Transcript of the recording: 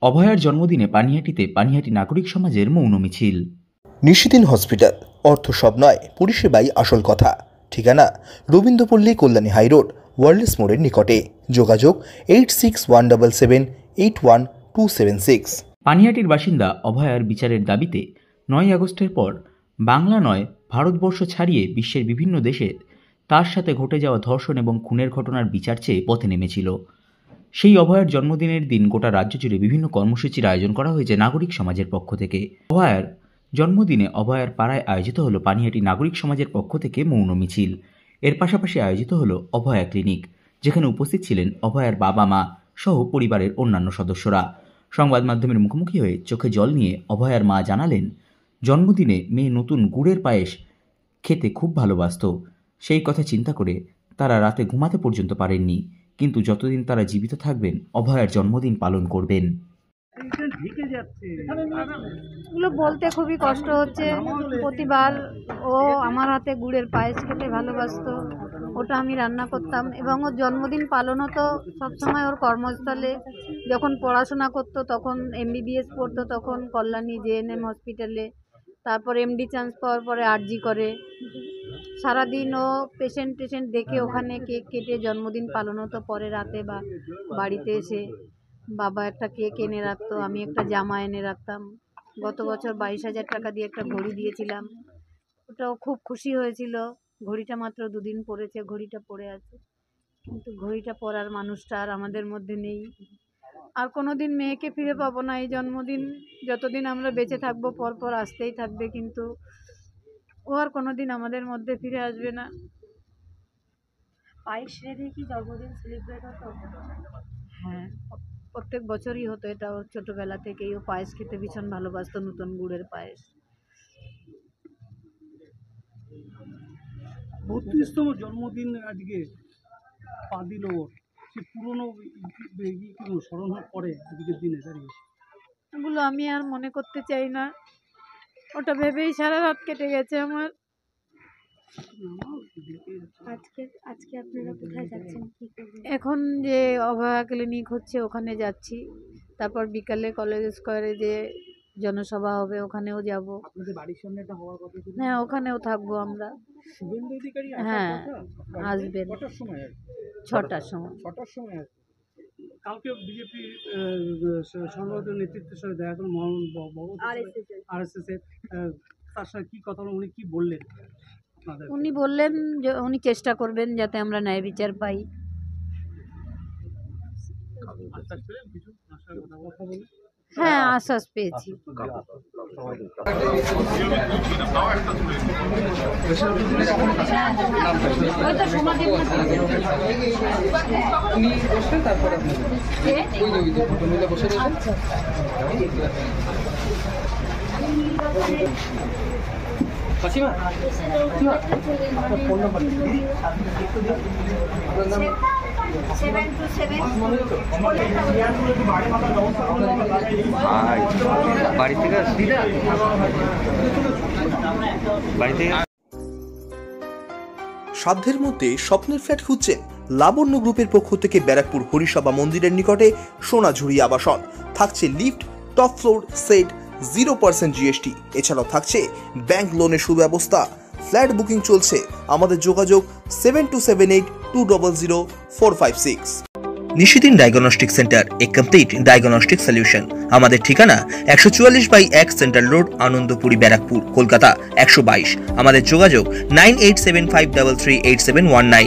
অভয়ার জন্মদিনে পানিহাটিতে পানিহাটি নাগরিক সমাজের মৌন মিছিল। নিশিদিন হসপিটাল, অর্থ সব নয়, পরিষেবাই আসল কথা। ঠিকানা রবীন্দ্রপল্লী, কল্যাণী হাইরোড, ওয়ার্ল্ডস মোড়ের নিকটে। যোগাযোগ 8617781276। পানিহাটির বাসিন্দা অভয়ার বিচারের দাবিতে 9 আগস্টের পর বাংলা নয়, ভারতবর্ষ ছাড়িয়ে বিশ্বের বিভিন্ন দেশে তার সাথে ঘটে যাওয়া ধর্ষণ এবং খুনের ঘটনার বিচার চেয়ে পথে নেমেছিল। সেই অভয়ার জন্মদিনের দিন গোটা রাজ্য জুড়ে বিভিন্ন কর্মসূচির আয়োজন করা হয়েছে নাগরিক সমাজের পক্ষ থেকে। অভয়ার জন্মদিনে অভয়ার পাড়ায় আয়োজিত হলো পানিহাটি নাগরিক সমাজের পক্ষ থেকে মৌন মিছিল। এর পাশাপাশি আয়োজিত হলো অভয়া ক্লিনিক, যেখানে উপস্থিত ছিলেন অভয়ার বাবা মা সহ পরিবারের অন্যান্য সদস্যরা। সংবাদ মাধ্যমের মুখোমুখি হয়ে চোখে জল নিয়ে অভয়ার মা জানালেন, জন্মদিনে মেয়ে নতুন গুড়ের পায়েস খেতে খুব ভালোবাসত। সেই কথা চিন্তা করে তারা রাতে ঘুমাতে পর্যন্ত পারেননি, কিন্তু যতদিন তারা জীবিত থাকবেন অভয়ার জন্মদিন পালন করবেন। এগুলো বলতে খুবই কষ্ট হচ্ছে। প্রতিবার ও আমার হাতে গুড়ের পায়েস খেতে ভালোবাসতো, ওটা আমি রান্না করতাম এবং ওর জন্মদিন পালন হতো সবসময় ওর কর্মস্থলে। যখন পড়াশোনা করতো তখন MBBS পড়তো, তখন কল্যাণী JNM হসপিটালে, তারপর MD চান্স পাওয়ার পরে RG করে। সারাদিন ও পেশেন্ট দেখে ওখানে কেক কেটে জন্মদিন পালন হতো। পরে রাতে বা বাড়িতে এসে বাবা একটা কেক এনে রাখতো, আমি একটা জামা এনে রাখতাম। গত বছর 22,000 টাকা দিয়ে একটা ঘড়ি দিয়েছিলাম, ওটাও খুব খুশি হয়েছিল। ঘড়িটা মাত্র 2 দিন পরেছে, ঘড়িটা পরে আছে, কিন্তু ঘড়িটা পরার মানুষটা আর আমাদের মধ্যে নেই। আর কোনোদিন মেয়েকে ফিরে পাবো না। এই জন্মদিন যতদিন আমরা বেঁচে থাকবো পরপর আসতেই থাকবে, কিন্তু ও আর কোনোদিন আমাদের মধ্যে ফিরে আসবে না। পায়েস রেঁধে কি জন্মদিন সেলিব্রেট হতো? হ্যাঁ, প্রত্যেক বছরই হতো এটা। ওর ছোটোবেলা থেকেই ও পায়েস খেতে ভীষণ ভালোবাসতো, নতুন গুড়ের পায়েস। 32তম জন্মদিন আজকে পা দিল ওর, সে পুরনো স্মরণ করে আজকের দিনে দাঁড়িয়ে। এগুলো আমি আর মনে করতে চাই না, ওটা ভেবেই সারা রাত কেটে গেছে আমার। আজকে আপনারা কোথায় যাচ্ছেন, কি করবেন? এখন যে অভয়া ক্লিনিক হচ্ছে ওখানে যাচ্ছি, তারপর বিকালে কলেজ স্কোয়ারে যে জনসভা হবে ওখানেও যাব। আপনাদের বাড়ির সামনে এটা হওয়ার কথা ছিল? হ্যাঁ, ওখানেও থাকবো আমরা। শুভেন্দু অধিকারী হ্যাঁ আসবেন, কটার সময়? 6টার সময়। 6টার সময় আসবে। কালকে বিজেপি সর্বভারতীয় নেতৃত্বের সাথে দেখা করলেন মোহন RSS এর, তার সাথে কি কথা হলো, উনি কি বললেন? উনি বললেন যে উনি চেষ্টা করবেন যাতে আমরা ন্যায় বিচার পাই। হ্যাঁ, আশ্বাস পেয়েছি। সাধ্যের মধ্যে স্বপ্নের ফ্ল্যাট খুঁজছেন? লাবণ্য গ্রুপের পক্ষ থেকে ব্যারাকপুর হরিসভা মন্দিরের নিকটে সোনাঝুরি আবাসন। থাকছে lift, top floor, set, 0% GST। এছাড়াও থাকছে ব্যাংক লোনের সুব্যবস্থা। ফ্ল্যাট বুকিং চলছে। আমাদের যোগাযোগ 7278200456। নিশিদিন ডায়াগনস্টিক সেন্টার, এ কমপ্লিট ডায়াগনস্টিক সলিউশন। আমাদের ঠিকানা 144/1 সেন্ট্রাল রোড, আনন্দপুরি, ব্যারাকপুর, কলকাতা 122। আমাদের যোগাযোগ 9875338719।